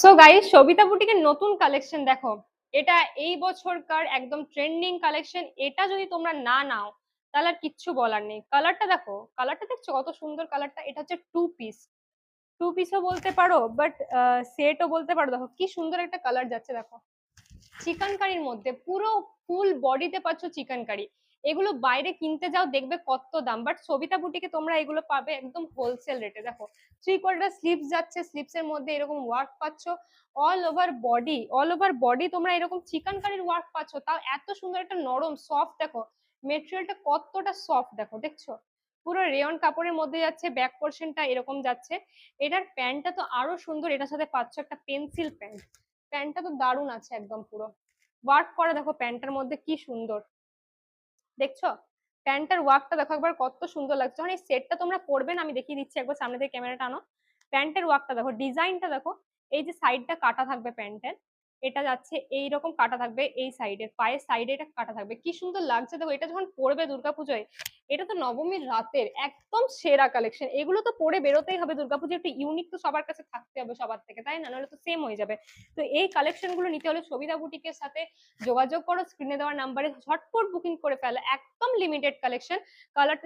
So guys, Sabita বুটিকের নতুন collection দেখো। এটা এই বছরকার একদম ট্রেন্ডিং কালেকশন। এটা যদি তোমরা না নাও তাহলে আর কিচ্ছু বলার নেই। কালারটা দেখো, কালারটা দেখছো কত সুন্দর কালারটা। এটা হচ্ছে টু পিস, টু পিসও বলতে পারো, বাট সেটও বলতে পারো। দেখো কি সুন্দর একটা কালার যাচ্ছে, দেখো চিকেন কারির মধ্যে পুরো ফুল বডিতে পাচ্ছ চিকেন কারি। এগুলো বাইরে কিনতে যাও দেখবে কত দাম, বাট সবিতা বুটিকে তোমরা এগুলো পাবে একদম হোলসেল রেটে। দেখো 3/4 স্লিভস যাচ্ছে, স্লিভস এর মধ্যে এরকম ওয়ার্ক পাচ্ছ। All over body, all over body তোমরা এরকম চিকেন কারির ওয়ার্ক পাচ্ছ, তাও এত সুন্দর একটা নরম সফট। দেখো মেটেরিয়ালটা কতটা সফট, দেখো দেখছো পুরো রেয়ন কাপড়ের মধ্যে যাচ্ছে। ব্যাক পোর্শনটা এরকম যাচ্ছে। এটার প্যান্টটা তো আরো সুন্দর, এটার সাথে পাচ্ছ একটা পেন্সিল প্যান্ট। প্যান্টটা তো দারুণ আছে, একদম পুরো ওয়ার্ক করা। দেখো প্যান্টটার মধ্যে কি সুন্দর, দেখছো প্যান্টের ওয়ার্কটা দেখো একবার কত সুন্দর লাগছে। যখন এই সেটটা তোমরা পরবে না, আমি দেখিয়ে দিচ্ছি একবার, সামনে থেকে ক্যামেরাটা আনো। প্যান্টের ওয়ার্কটা দেখো, ডিজাইনটা দেখো। এই যে সাইডটা কাটা থাকবে প্যান্টের, এটা যাচ্ছে এইরকম কাটা থাকবে। এই সাইডে পায়ের সাইডে এটা কাটা থাকবে, কি সুন্দর লাগছে দেখো। এটা যখন পরবে দুর্গাপুজোয়, এটা তো নবমীর রাতের একদম সেরা কালেকশন। এগুলো তো পরে বেরোতেই হবে দুর্গাপুজো, একটু ইউনিক তো সবার কাছে থাকতে হবে সবার থেকে, তাই না? নাহলে তো সেম হয়ে যাবে। তো এই কালেকশন গুলো নিতে হলে সবিতা বুটিকের সাথে যোগাযোগ করো, স্ক্রিনে দেওয়ার নাম্বারে ঝটপট বুকিং করে ফেলো। একদম লিমিটেড কালেকশন। কালার